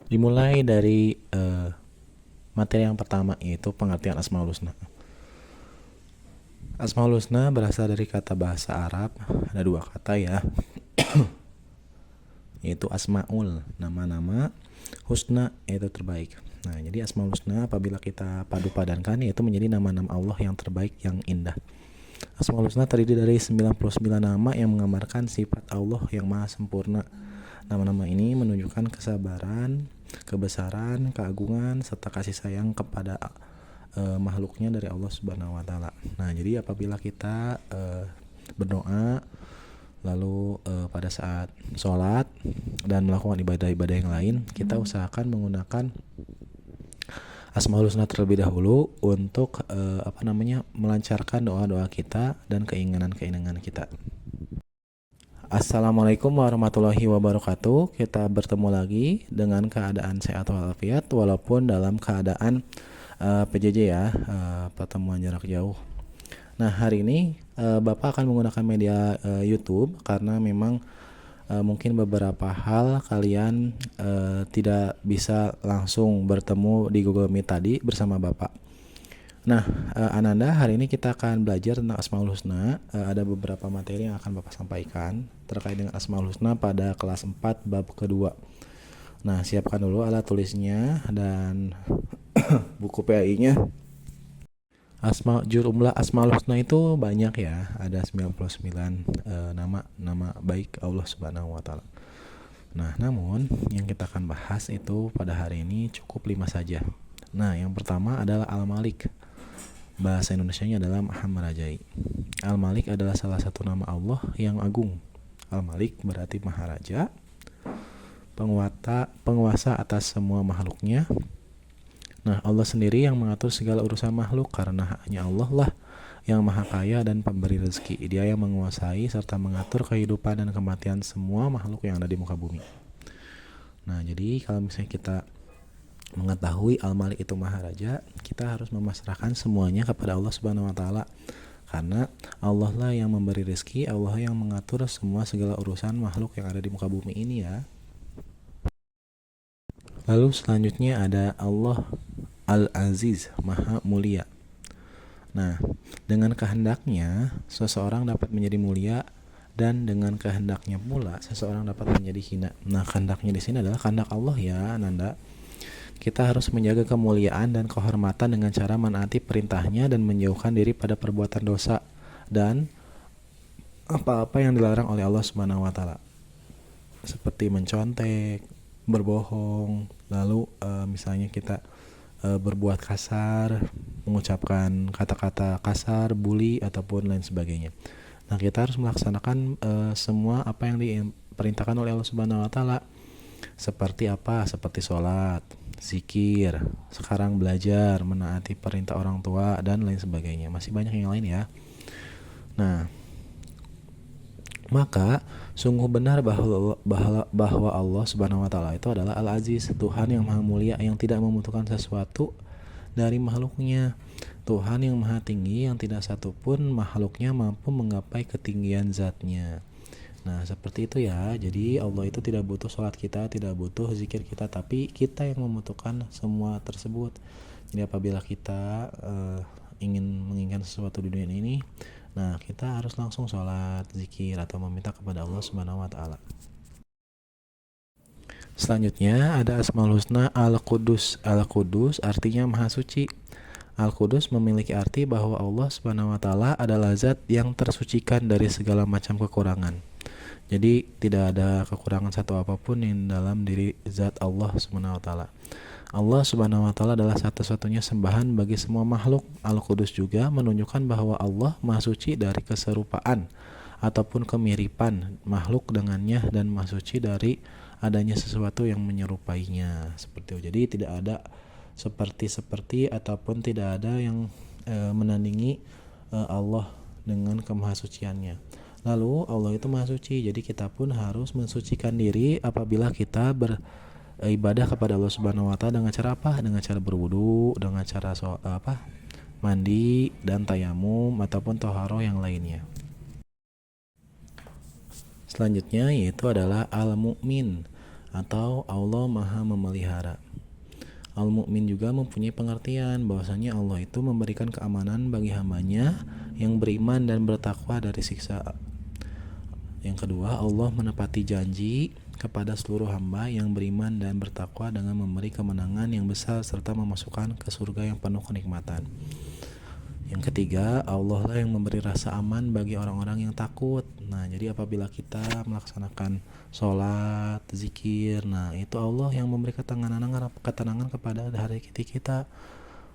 Dimulai dari materi yang pertama, yaitu pengertian Asmaul Husna. Asmaul Husna berasal dari kata bahasa Arab, ada dua kata ya, yaitu Asmaul, nama-nama, Husna, yaitu terbaik. Nah, jadi Asmaul Husna apabila kita padu padankan, yaitu menjadi nama-nama Allah yang terbaik, yang indah. Asmaul Husna terdiri dari 99 nama yang menggambarkan sifat Allah yang maha sempurna. Nama-nama ini menunjukkan kesabaran, kebesaran, keagungan, serta kasih sayang kepada makhluknya dari Allah Subhanahu wa taala. Nah, jadi apabila kita berdoa lalu pada saat sholat dan melakukan ibadah-ibadah yang lain, kita usahakan menggunakan Asmaul Husna terlebih dahulu untuk melancarkan doa-doa kita dan keinginan-keinginan kita. Assalamualaikum warahmatullahi wabarakatuh. Kita bertemu lagi dengan keadaan sehat walafiat walaupun dalam keadaan PJJ ya, pertemuan jarak jauh. Nah, hari ini Bapak akan menggunakan media YouTube karena memang mungkin beberapa hal kalian tidak bisa langsung bertemu di Google Meet tadi bersama Bapak. Nah, Ananda, hari ini kita akan belajar tentang Asmaul Husna. Ada beberapa materi yang akan Bapak sampaikan terkait dengan Asmaul Husna pada kelas 4 bab kedua. Nah, siapkan dulu alat tulisnya dan buku PAI-nya. Jumlah Asmaul Husna itu banyak ya, ada 99 nama baik Allah Subhanahu wa taala. Nah, namun yang kita akan bahas itu pada hari ini cukup 5 saja. Nah, yang pertama adalah Al-Malik. Bahasa Indonesianya adalah Maha Merajai. Al-Malik adalah salah satu nama Allah yang agung. Al-Malik berarti Maharaja, penguasa atas semua makhluknya. Nah, Allah sendiri yang mengatur segala urusan makhluk karena hanya Allah lah yang maha kaya dan pemberi rezeki. Dia yang menguasai serta mengatur kehidupan dan kematian semua makhluk yang ada di muka bumi. Nah, jadi kalau misalnya kita mengetahui Al-Malik itu Maharaja, kita harus memasrahkan semuanya kepada Allah Subhanahu wa taala. Karena Allah lah yang memberi rezeki, Allah yang mengatur semua segala urusan makhluk yang ada di muka bumi ini ya. Lalu selanjutnya ada Allah Al-Aziz, Maha Mulia. Nah, dengan kehendaknya seseorang dapat menjadi mulia dan dengan kehendaknya pula seseorang dapat menjadi hina. Nah, kehendaknya di sini adalah kehendak Allah ya, Nanda. Kita harus menjaga kemuliaan dan kehormatan dengan cara menaati perintahnya dan menjauhkan diri pada perbuatan dosa dan apa-apa yang dilarang oleh Allah Subhanahu wa taala. Seperti mencontek, berbohong, lalu misalnya kita berbuat kasar, mengucapkan kata-kata kasar, bully ataupun lain sebagainya. Nah, kita harus melaksanakan semua apa yang diperintahkan oleh Allah Subhanahu wa taala. Seperti apa? Seperti sholat, zikir, sekarang belajar, menaati perintah orang tua, dan lain sebagainya. Masih banyak yang lain ya. Nah, maka sungguh benar bahwa Allah Subhanahu wa taala itu adalah Al-Aziz, Tuhan yang maha mulia yang tidak membutuhkan sesuatu dari makhluknya. Tuhan yang maha tinggi yang tidak satupun makhluknya mampu menggapai ketinggian zatnya. Nah, seperti itu ya. Jadi Allah itu tidak butuh sholat kita, tidak butuh zikir kita, tapi kita yang membutuhkan semua tersebut. Jadi apabila kita ingin menginginkan sesuatu di dunia ini, nah kita harus langsung sholat, zikir, atau meminta kepada Allah Subhanahu wa taala. Selanjutnya ada Asmaul Husna Al-Qudus. Al-Qudus artinya Maha Suci. Al-Qudus memiliki arti bahwa Allah Subhanahu wa taala adalah zat yang tersucikan dari segala macam kekurangan. Jadi tidak ada kekurangan satu apapun yang dalam diri zat Allah Subhanahu wa taala. Allah Subhanahu wa taala adalah satu-satunya sembahan bagi semua makhluk. Al-Qudus juga menunjukkan bahwa Allah Maha Suci dari keserupaan ataupun kemiripan makhluk dengannya dan Maha Suci dari adanya sesuatu yang menyerupainya. Seperti itu. Jadi tidak ada seperti ataupun tidak ada yang menandingi Allah dengan kemahasuciannya. Lalu Allah itu maha suci, jadi kita pun harus mensucikan diri apabila kita beribadah kepada Allah Subhanahu wa taala dengan cara apa? Dengan cara berwudu, dengan cara mandi dan tayamum ataupun toharoh yang lainnya. Selanjutnya yaitu adalah Al-Mu'min. atau Allah Maha memelihara. Al-Mu'min juga mempunyai pengertian bahwasanya Allah itu memberikan keamanan bagi hambanya yang beriman dan bertakwa dari siksa. Yang kedua, Allah menepati janji kepada seluruh hamba yang beriman dan bertakwa dengan memberi kemenangan yang besar serta memasukkan ke surga yang penuh kenikmatan. Yang ketiga, Allah lah yang memberi rasa aman bagi orang-orang yang takut. Nah, jadi apabila kita melaksanakan sholat, zikir, nah itu Allah yang memberi ketenangan kepada hati kita.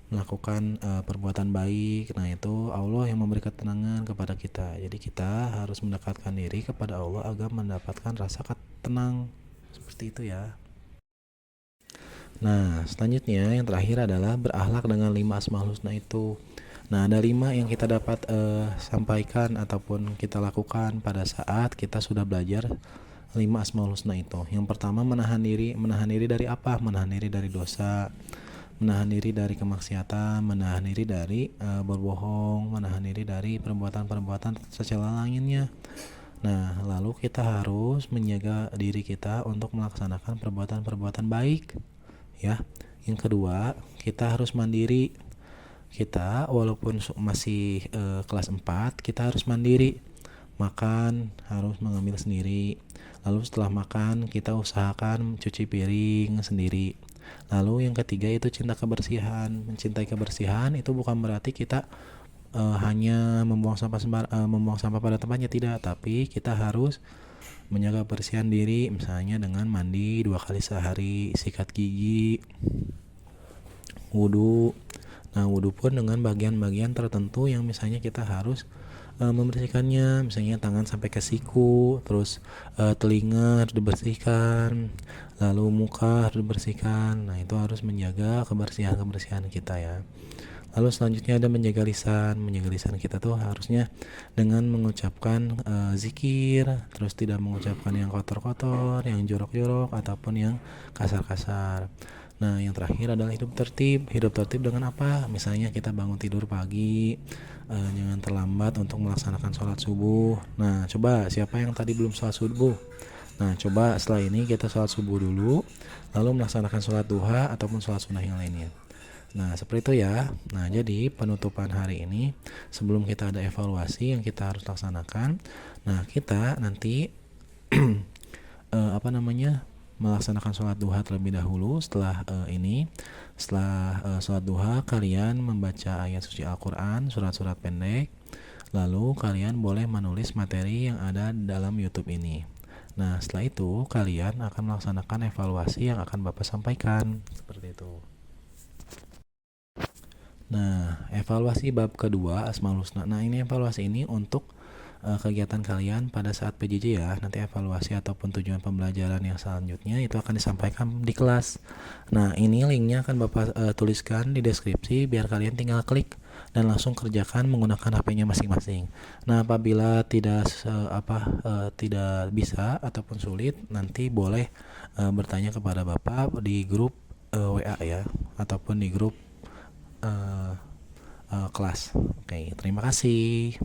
Melakukan perbuatan baik, nah itu Allah yang memberi ketenangan kepada kita. Jadi kita harus mendekatkan diri kepada Allah agar mendapatkan rasa tenang. Seperti itu ya. Nah, selanjutnya yang terakhir adalah berakhlak dengan 5 Asmaul Husna itu. Nah, ada 5 yang kita dapat sampaikan ataupun kita lakukan pada saat kita sudah belajar 5 Asmaul Husna itu. Yang pertama, menahan diri dari apa? Menahan diri dari dosa, menahan diri dari kemaksiatan, menahan diri dari berbohong, menahan diri dari perbuatan-perbuatan tercela lainnya. Nah, lalu kita harus menjaga diri kita untuk melaksanakan perbuatan-perbuatan baik, ya. Yang kedua, kita harus mandiri. Kita walaupun masih kelas 4, kita harus mandiri. Makan harus mengambil sendiri. Lalu setelah makan kita usahakan cuci piring sendiri. Lalu yang ketiga itu cinta kebersihan. Mencintai kebersihan itu bukan berarti kita hanya membuang sampah pada tempatnya, tidak, tapi kita harus menjaga kebersihan diri, misalnya dengan mandi 2 kali sehari, sikat gigi, wudu. Nah, wudhu pun dengan bagian-bagian tertentu yang misalnya kita harus membersihkannya, misalnya tangan sampai ke siku, terus telinga harus dibersihkan, lalu muka harus dibersihkan. Nah, itu harus menjaga kebersihan kita ya. Lalu selanjutnya ada menjaga lisan. Menjaga lisan kita tuh harusnya dengan mengucapkan zikir, terus tidak mengucapkan yang kotor-kotor, yang jorok-jorok ataupun yang kasar-kasar. Nah, yang terakhir adalah hidup tertib. Hidup tertib dengan apa? Misalnya kita bangun tidur pagi, jangan terlambat untuk melaksanakan sholat subuh. Nah, coba siapa yang tadi belum sholat subuh? Nah, coba setelah ini kita sholat subuh dulu, lalu melaksanakan sholat duha ataupun sholat sunnah yang lainnya. Nah, seperti itu ya. Nah, jadi penutupan hari ini sebelum kita ada evaluasi yang kita harus laksanakan. Nah, kita nanti melaksanakan sholat duha terlebih dahulu. Setelah sholat duha, kalian membaca ayat suci Al-Quran, surat-surat pendek. Lalu kalian boleh menulis materi yang ada dalam YouTube ini. Nah, setelah itu kalian akan melaksanakan evaluasi yang akan Bapak sampaikan. Seperti itu. Nah, evaluasi bab kedua Asmaul Husna. Nah, ini evaluasi ini untuk kegiatan kalian pada saat PJJ ya. Nanti evaluasi ataupun tujuan pembelajaran yang selanjutnya itu akan disampaikan di kelas. Nah, ini linknya akan Bapak tuliskan di deskripsi biar kalian tinggal klik dan langsung kerjakan menggunakan HP-nya masing-masing. Nah, apabila tidak bisa ataupun sulit, nanti boleh bertanya kepada Bapak di grup WA ya, ataupun di grup kelas. Oke, terima kasih.